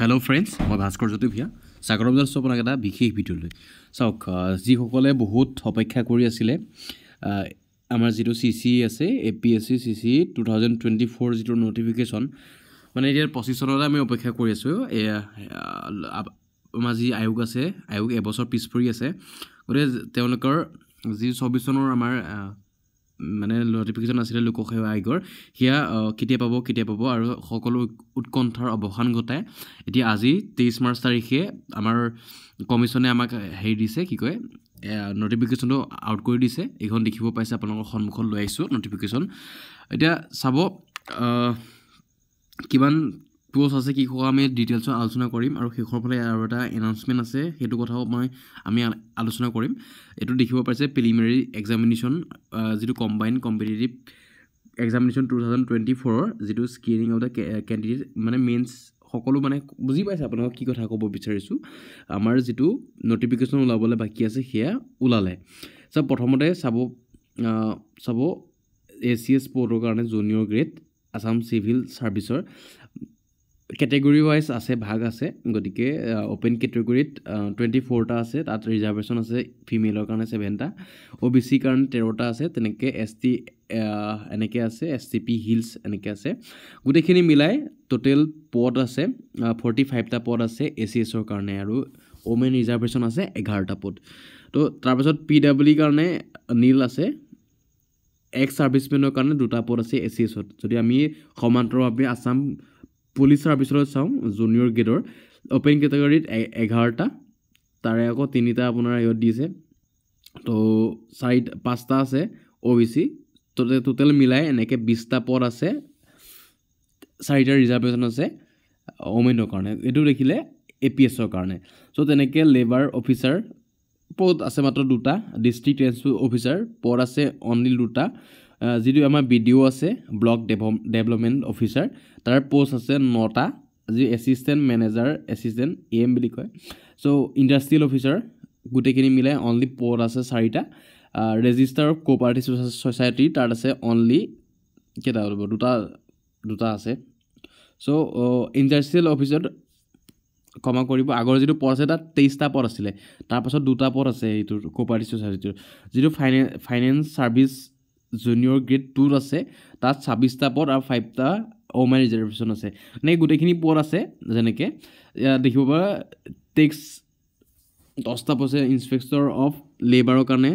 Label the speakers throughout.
Speaker 1: Hello friends, মই Bhaskar Jyoti Villa স্বাগতম জনাইছো আপোনাক এটা বিশেষ ভিডিঅ'লৈ। চাওক, যিসকলে বহুত অপেক্ষা কৰি আছিলে আমাৰ যিটো চিচি আছে এপিএসসি চিচি 2024 যিটো নটিফিকেশ্যন, মানে ইয়াৰ 25 চনলৈ আমি অপেক্ষা কৰি আছোঁ। আমাৰ যি আয়োগ আছে, আয়োগ এবছৰ পিছ পৰি আছে। গতিকে তেওঁলোকৰ যি 24 চনৰ আমাৰ মানে নটিফিকেশ্যন আছিলে লোকসেৱা আয়োগৰ, সেয়া কেতিয়া পাব আৰু সকলো উৎকণ্ঠাৰ অৱসান ঘটায় এতিয়া আজি 23 মাৰ্চ তাৰিখে আমাৰ কমিশ্যনে আমাক হেৰি দিছে, কি কয় নটিফিকেশ্যনটো আউট কৰি দিছে। এইখন দেখিব পাইছে, আপোনালোকৰ সন্মুখত লৈ আহিছোঁ নটিফিকেশ্যন। এতিয়া চাব কিমান পোষ্ট আছে, কি কথা আমি ডিটেইলছত আলোচনা কৰিম, আৰু শেষৰ ফালে আৰু এটা এনাউন্সমেণ্ট আছে, সেইটো কথাও আমি আলোচনা কৰিম। এইটো দেখিব পাইছে প্ৰিলিমিনাৰী এক্সামিনেশ্যন, যিটো কম্বাইণ্ড কম্পিটিটিভ এক্সামিনেশ্যন 2024 যিটো স্ক্ৰিনিং অফ দ্য কেণ্ডিডেট, মানে মেইনছ সকলো, মানে বুজি পাইছে আপোনালোকক কি কথা ক'ব বিচাৰিছোঁ। আমাৰ যিটো নটিফিকেশ্যন ওলাবলৈ বাকী আছে সেয়া ওলালে। প্ৰথমতে চাব ACS পদৰ কাৰণে জুনিয়ৰ গ্ৰেড আছাম চিভিল ছাৰ্ভিচৰ কেটেগৰী ৱাইজ আছে, ভাগ আছে। গতিকে অ'পেন কেটেগৰীত 24টা আছে, তাত ৰিজাৰ্ভেশ্যন আছে ফিমেলৰ কাৰণে 7টা, OBC কাৰণে 13টা আছে, তেনেকৈ ST এনেকৈ আছে, SCP হিলছ এনেকৈ আছে। গোটেইখিনি মিলাই টোটেল পদ আছে 45টা পদ আছে ACSৰ কাৰণে, আৰু ওমেন ৰিজাৰ্ভেশ্যন আছে 11টা পদ। তো তাৰপাছত PWৰ কাৰণে নীল আছে, এক্স ছাৰ্ভিচমেনৰ কাৰণে 2টা পদ আছে ACSত। যদি আমি সমান্তৰালভাৱে আছাম পুলিচ ছাৰ্ভিচলৈ চাওঁ, জুনিয়ৰ গ্ৰেডৰ অ'পেন কেটেগৰীত 11টা, তাৰে আকৌ 3টা আপোনাৰ ইয়াত দিছে। তো 5টা আছে OBC, টোটেল মিলাই এনেকৈ 20টা পদ আছে, 4টা ৰিজাৰ্ভেশ্যন আছে ওমেনৰ কাৰণে। এইটো দেখিলে APSৰ কাৰণে। চ' তেনেকৈ লেবাৰ অফিচাৰ পদ আছে মাত্ৰ 2টা, ডিষ্ট্ৰিক্ট ট্ৰেন্সপ'ৰ্ট অফিচাৰ পদ আছে অনলি 2টা, যিটো আমাৰ BDO আছে ব্লক ডেভেলপমেণ্ট অফিচাৰ, তাৰ পষ্ট আছে 9টা, যি এছিষ্টেণ্ট মেনেজাৰ এছিষ্টেণ্ট AM বুলি কয়। চ' ইণ্ডাষ্ট্ৰিয়েল অফিচাৰ গোটেইখিনি মিলাই অনলি পদ আছে 4টা। ৰেজিষ্টাৰ অফ কোঅপাৰেটিভ ছ'চাইটি তাত আছে অনলি কেইটা, 2টা আছে। চ' ইণ্ডাষ্ট্ৰিয়েল অফিচত ক্ষমা কৰিব, আগৰ যিটো পদ আছে তাত 23টা পদ আছিলে, তাৰপাছত 2টা পদ আছে এইটোৰ কোঅপাৰেটিভ ছ'চাইটিৰ। যিটো ফাইনেন্স ছাৰ্ভিচ জুনিয়ৰ গ্ৰেড 2 আছে, তাত 26টা পদ আৰু 5টা ওমেন ৰিজাৰ্ভেশ্যন আছে। এনেকৈ গোটেইখিনি পদ আছে। যেনেকৈ দেখিব পৰা টেক্স 10টা পদ আছে, ইনস্পেক্টৰ অফ লেবাৰৰ কাৰণে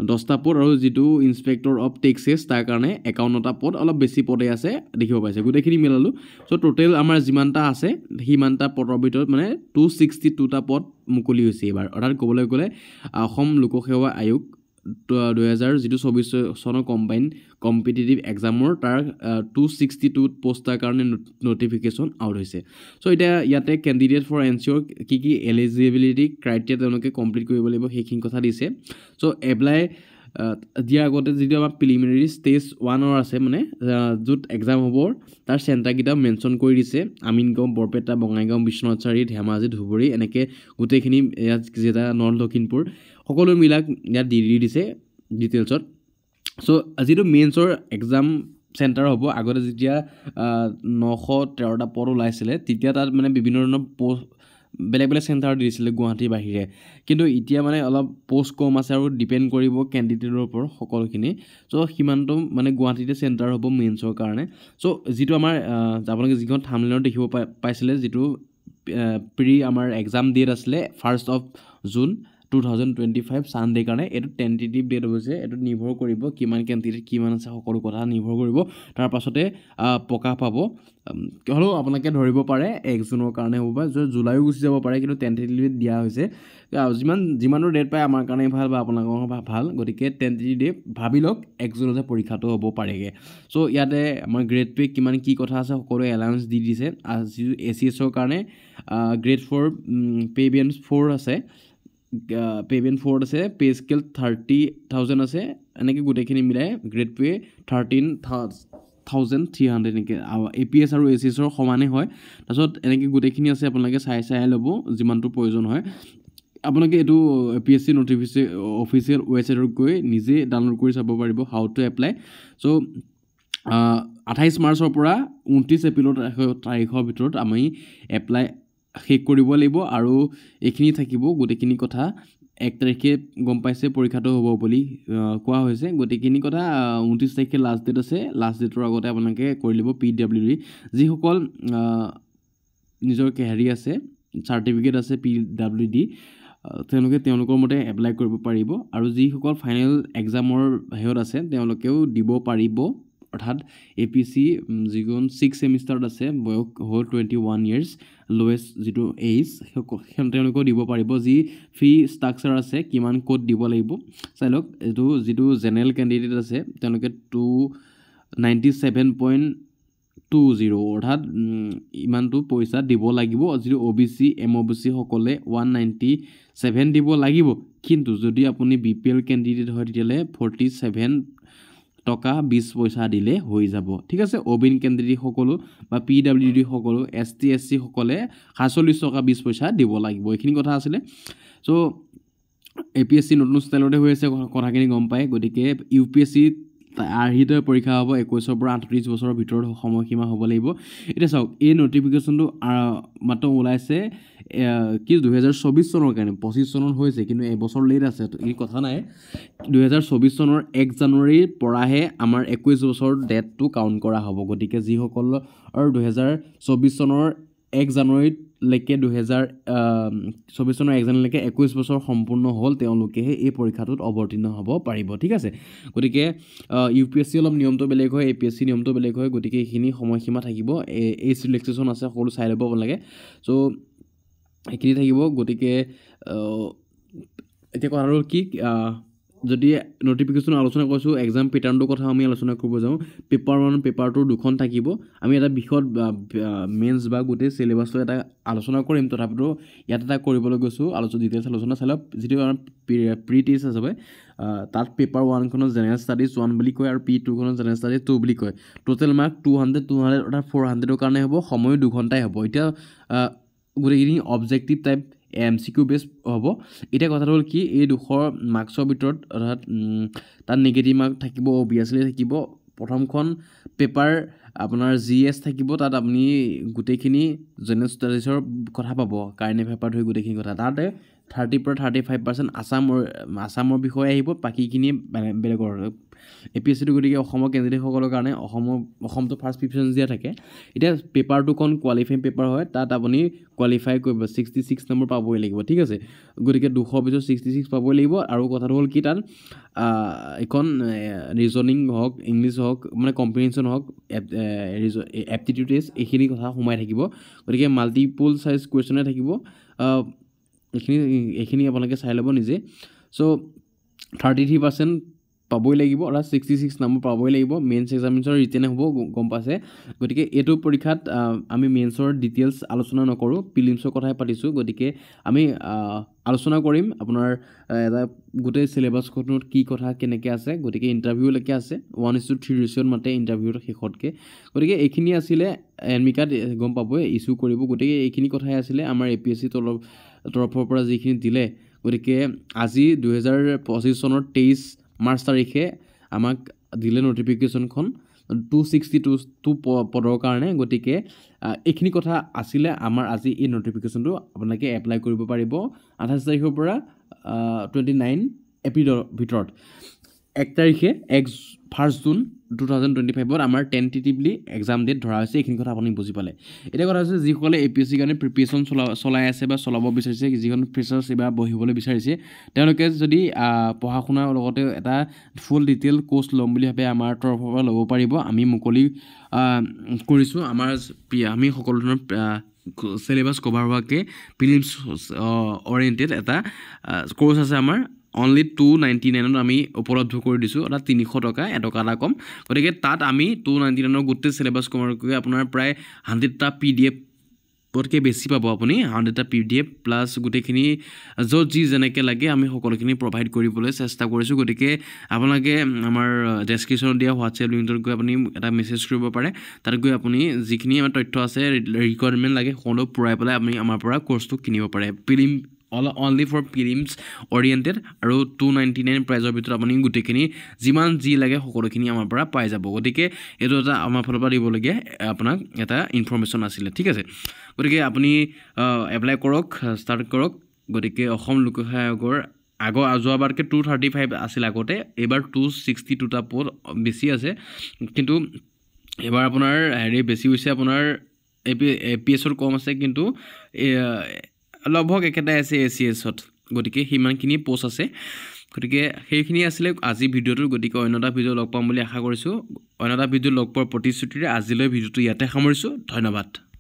Speaker 1: 10টা পদ, আৰু যিটো ইনস্পেক্টৰ অফ টেক্সেছ তাৰ কাৰণে 51টা পদ, অলপ বেছি পদে আছে দেখিব পাইছে। গোটেইখিনি মিলালোঁ। চ' টোটেল আমাৰ যিমানটা আছে সিমানটা পদৰ ভিতৰত মানে 262টা পদ মুকলি হৈছে এইবাৰ। অৰ্থাৎ ক'বলৈ গ'লে অসম লোকসেৱা আয়োগ 2024 চনৰ কম্বাইণ্ড কম্পিটিটিভ এক্সামৰ তাৰ 262 পোষ্টৰ কাৰণে নটিফিকেশ্যন আউট হৈছে। চ' এতিয়া ইয়াতে কেণ্ডিডেট ফৰ এনচিয়ৰ কি এলিজিবিলিটি ক্ৰাইটেৰিয়া তেওঁলোকে কমপ্লিট কৰিব লাগিব, সেইখিনি কথা দিছে। চ' এপ্লাই দিয়াৰ আগতে যিটো আমাৰ প্ৰিলিমিনাৰী ষ্টেজ 1 আছে, মানে য'ত এক্সাম হ'ব, তাৰ চেণ্টাৰকেইটা মেনশ্যন কৰি দিছে। আমিনগাঁও, বৰপেটা, বঙাইগাঁও, বিশ্বনাথ চাৰিআলি, ধেমাজি, ধুবুৰী, এনেকৈ গোটেইখিনি ইয়াত যেটা নৰ্থ লখিমপুৰ সকলো মিলাক ইয়াত দি দিছে ডিটেইলছত। চ' যিটো মেইনছৰ এক্সাম চেণ্টাৰ হ'ব, আগতে যেতিয়া 913টা পদ ওলাইছিলে তেতিয়া তাত মানে বিভিন্ন ধৰণৰ বেলেগ চেণ্টাৰ দিছিলে গুৱাহাটীৰ বাহিৰে, কিন্তু এতিয়া মানে অলপ পোষ্ট কম আছে আৰু ডিপেণ্ড কৰিব কেণ্ডিডেটৰ ওপৰত সকলোখিনি। চ' সিমানটো মানে গুৱাহাটীতে চেণ্টাৰ হ'ব মেইনছৰ কাৰণে। চ' যিটো আমাৰ আপোনালোকে যিখন থাম্বনেইলত দেখিব পাইছিলে, যিটো আমাৰ এক্সাম ডেট আছিলে 1 জুন 2025 ছানডে কাৰণে, এইটো টেণ্টেটিভ ডেট হৈছে। এইটো নিৰ্ভৰ কৰিব কিমান কেণ্ডিডেট কিমান আছে, সকলো কথা নিৰ্ভৰ কৰিব, তাৰ পাছতে প্ৰকাশ পাব। হ'লেও আপোনালোকে ধৰিব পাৰে 1 জুনৰ কাৰণে হ'ব পাৰে, জুলাইও গুচি যাব পাৰে, কিন্তু টেণ্টেটিভ ডেট দিয়া হৈছে। যিমানো ডেট পায় আমাৰ কাৰণে ভাল বা আপোনালোকৰ ভাল, গতিকে টেণ্টেটিভ ডেট ভাবি লওক 1 জুনতে পৰীক্ষাটো হ'ব পাৰেগৈ। চ' ইয়াতে আমাৰ গ্ৰেড পে কিমান কি কথা আছে সকলোৱে এলাউন্স দি দিছে। যিটো ACSৰ কাৰণে গ্ৰেড 4 পে বেণ্ড 4 আছে, পে বেণ্ড 4 আছে, পে স্কেল 30,000 আছে, এনেকৈ গোটেইখিনি মিলাই গ্ৰেড পে 13,300 এনেকৈ। APS আৰু ACSৰ সমানে হয়। তাৰপিছত এনেকৈ গোটেইখিনি আছে, আপোনালোকে চাই ল'ব যিমানটো প্ৰয়োজন হয়। আপোনালোকে এইটো APSC নটিফিকেশ্যন অফিচিয়েল ৱেবছাইটত গৈ নিজে ডাউনলোড কৰি চাব পাৰিব হাউ টু এপ্লাই। চ' 28 মাৰ্চৰ পৰা 29 এপ্ৰিলৰ তাৰিখৰ ভিতৰত আমি এপ্লাই শেষ কৰিব লাগিব আৰু এইখিনি থাকিব গোটেইখিনি কথা 1 তাৰিখে গম পাইছে পৰীক্ষাটো হ'ব বুলি কোৱা হৈছে গোটেইখিনি কথা 29 তাৰিখে লাষ্ট ডেট আছে লাষ্ট ডেটৰ আগতে আপোনালোকে কৰি ল'ব PWD যিসকল নিজৰ হেৰি আছে চাৰ্টিফিকেট আছে PWD তেওঁলোকৰ মতে এপ্লাই কৰিব পাৰিব আৰু যিসকল ফাইনেল এক্সামৰ হেৰিত আছে তেওঁলোকেও দিব পাৰিব অৰ্থাৎ APSC যিখন 6 সেমিষ্টাৰত আছে বয়স হ'ল 21 ইয়াৰ্ছ লোৱেষ্ট যিটো এজ তেওঁলোকেও দিব পাৰিব যি ফ্ৰী ষ্ট্ৰাকচাৰ আছে কিমান কোড দিব লাগিব চাই লওক এইটো যিটো জেনেৰেল কেণ্ডিডেট আছে তেওঁলোকে 297.20 অৰ্থাৎ ইমানটো পইচা দিব লাগিব যিটো OBC MOBC সকলে 197 দিব লাগিব কিন্তু যদি আপুনি BPL কেণ্ডিডেট হয় তেতিয়ালে 47 টকা 20 পইচা দিলে হৈ যাব ঠিক আছে OBN কেণ্ডিডেট সকলো বা PWD সকলো ST SC সকলে 47 টকা 20 পইচা দিব লাগিব এইখিনি কথা আছিল সো APSC নতুন ষ্টাইলতে হৈ আছে কথাখিনি গম পায় গতিকে UPSC আৰ্হিত পৰীক্ষা হ'ব 21 পৰা 38 বছৰৰ ভিতৰত সময়সীমা হ'ব লাগিব এটা চাওক এই নটিফিকেশনটো মাত্ৰ ওলাইছে কি 2024 চনৰ কাৰণে 25 চনত হৈছে কিন্তু এবছৰ লেট আছে এই কথা নাই 2024 চনৰ 1 জানুৱাৰীৰ পৰাহে আমাৰ 21 বছৰ ডেটটো কাউন্ট কৰা হ'ব গতিকে যিসকলৰ 2024 চনৰ 1 জানুৱাৰীত লৈকে 2024 চনৰ 1 জানুৱাৰীলৈকে 21 বছৰ সম্পূৰ্ণ হ'ল তেওঁলোকেহে এই পৰীক্ষাটোত অৱতীৰ্ণ হ'ব পাৰিব ঠিক আছে গতিকে UPSC অলপ নিয়মটো বেলেগ হয় APSC নিয়মটো বেলেগ হয় গতিকে এইখিনি সময়সীমা থাকিব এই ৰিলেক্সেশ্যন আছে সকলো চাই ল'ব লাগে সো এইখিনি থাকিব গতিকে এতিয়া কথা হ'ল কি যদি নটিফিকেশন আলোচনা কৰিছো এক্সাম প্যাটাৰ্নটোৰ কথা আমি আলোচনা কৰিব যাওঁ পেপাৰ 1 পেপাৰ 2 দুখন থাকিব আমি এটা বিষয়ত মেন্স বা গোটেই সিলেবাসটো এটা আলোচনা কৰিম তথাপিতো ইয়াত এটা কৰিবলৈ গৈছো আলোচনা ডিটেইলছ আলোচনা চালক যেটো প্ৰি টেষ্ট আছে তাত পেপাৰ 1 খনৰ জেনাৰেল ষ্টাডিজ 1 বুলি কয় আৰু P2 খনৰ জেনাৰেল ষ্টাডিজ 2 বুলি কয় টোটাল মাৰ্ক 200 অৰ্থাৎ 400 ৰ কাৰণে হ'ব সময় 2 ঘণ্টাই হ'ব এতিয়া গোটেইখিনি অবজেক্টিভ টাইপ MCQ বেস হ'ব এটা কথা হ'ল কি এই দুখৰ মাৰ্কছৰ ভিতৰত অৰ্থাৎ তাৰ নেগেটিভ মাৰ্ক থাকিব অবিয়াসলি থাকিব প্ৰথমখন পেপাৰ আপোনাৰ GS থাকিব তাত আপুনি গোটেইখিনি জেনাৰেল ষ্টাডিজৰ কথা পাব কাৰেণ্ট পেপাৰ ধৰি গোটেইখিনি কথা তাতে 30 পৰা 35% আসামৰ বিষয় আহিব বাকিখিনি বেলেগৰ APSC টো গতিকে অসমৰ কেন্দ্ৰীয় সকলৰ কাৰণে অসমটো ফাৰ্স্ট প্ৰিফাৰেন্স দিয়া থাকে এটা পেপাৰ 2 কোন কোৱালিফাইং পেপাৰ হয় তাত আপুনি কোৱালিফাই কৰিব 66 নম্বৰ পাবই লাগিব ঠিক আছে গতিকে 200 ভিতৰত 66 পাবই লাগিব আৰু কথাটো হ'ল কি তাত এখন ৰিজনিং হওক ইংলিশ হওক মানে কম্প্ৰিহেনশন হওক এপ্টিটিউড টেষ্ট এইখিনি কথা সোমাই থাকিব গতিকে মাল্টিপল সাইজ কোৱেশ্চনে থাকিব এইখিনি আপোনালোকে চাই ল'ব নিজে সো 33% পাবই লাগিব আৰু 66 নম্বৰ পাবই লাগিব মেইনছ এক্সামিনেশ্যন ৰিটেন হ'ব গম পাইছে গতিকে এটো পৰীক্ষাত আমি মেইনছৰ ডিটেইলছ আলোচনা নকৰো প্ৰিলিমছৰ কথাই পাতিছো গতিকে আমি আলোচনা কৰিম আপোনাৰ এটা গোটেই সিলেবাসখনত কি কথা কেনেকৈ আছে গতিকে ইন্টাৰভিউ লৈকে আছে 1:3 ৰেশিঅত মতে ইন্টাৰভিউৰ শেষতকে গতিকে এইখিনি আছিল এডমিট গম পাবই ইস্যু কৰিব গতিকে এইখিনি কথাই আছিল আমাৰ APSC তৰফৰ পৰা যিখিনি দিলে গতিকে আজি 2025 চনৰ 23 মাৰ্চ তাৰিখে আমাক দিলে নটিফিকেশনখন 262 পদৰ কাৰণে গতিকে এইখিনি কথা আছিল আমাৰ আজি এই নটিফিকেশনটো আপোনালোকে এপ্লাই কৰিব পাৰিব 28 তাৰিখৰ পৰা 29 এপ্ৰিলৰ ভিতৰত 1 তাৰিখে 1 জুন 2025 ত আমাৰ টেন্টেটিভলি এক্সাম ডেট ধৰা হৈছে এইখিনি কথা আপুনি বুজি পালে এটা কথা হৈছে যিসকলে APSC কাৰণে প্ৰিপাৰেচন চলাই আছে বা চলাব বিচাৰিছে যিখন ফ্ৰেছাৰ্ছ এবা বহিবলৈ বিচাৰিছে তেওঁলোকে যদি পঢ়া শুনাৰ লগতে এটা ফুল ডিটেইল কোৰ্স ল'ম বুলি ভাবে আমাৰ তৰফৰ পৰা ল'ব পাৰিব আমি মুকলি কৰিছো আমি সকলো ধৰণৰ সিলেবাস কভাৰ হোৱাকে প্ৰিলিমছ ওৰিয়েন্টেড এটা কোৰ্স আছে আমাৰ only 299 আমি উপলব্ধ কৰি দিছো অৰ্থাৎ 300 টকা এটকা কম গতিকে তাত আমি 299 গোটেই সিলেবাস কভাৰ কৰি আপোনাৰ প্ৰায় 100টা PDF পটকে বেছি পাব আপুনি 100টা PDF প্লাস গোটেইখিনি যি যেনেকৈ লাগে আমি সকলোখিনি প্ৰভাইড কৰিবলৈ চেষ্টা কৰিছো গতিকে আপোনালোকে আমাৰ ডেসক্ৰিপচনত দিয়া WhatsApp লিংকত গৈ আপুনি এটা মেছেজ কৰিব পাৰে তাত গৈ আপুনি যিখিনি আমাৰ তথ্য আছে ৰিকোয়াৰমেন্ট লাগে সকলো পুৰাই পেলাই আপুনি আমাৰ পৰা কোৰ্সটো কিনিব পাৰে prelim only for prelims oriented আৰু 299 প্ৰাইজৰ ভিতৰত আপুনি গোটেইখিনি যিমান যি লাগে সকলোখিনি আমাৰ পৰা পাই যাব গতিকে এইটো এটা আমাৰ ফালৰ পৰা দিবলগীয়া আপোনাক এটা ইনফৰমেশ্যন আছিলে ঠিক আছে গতিকে আপুনি এপ্লাই কৰক ষ্টাৰ্ট কৰক গতিকে অসম লোকসেৱা আয়োগৰ যোৱাবাৰকৈ 235 আছিল আগতে এইবাৰ 262টা পদ বেছি আছে কিন্তু এবাৰ আপোনাৰ বেছি হৈছে আপোনাৰ APSৰ কম আছে কিন্তু লগভগ একেটাই আছে ACSত গতিকে সিমানখিনি পোষ্ট আছে গতিকে সেইখিনি আছিলে আজি ভিডিঅ'টো গতিকে অন্য এটা ভিডিঅ' লগ পাম বুলি আশা কৰিছোঁ অন্য এটা ভিডিঅ' লগ পোৱাৰ প্ৰতিশ্ৰুতিৰে আজিলৈ ভিডিঅ'টো ইয়াতে সামৰিছোঁ ধন্যবাদ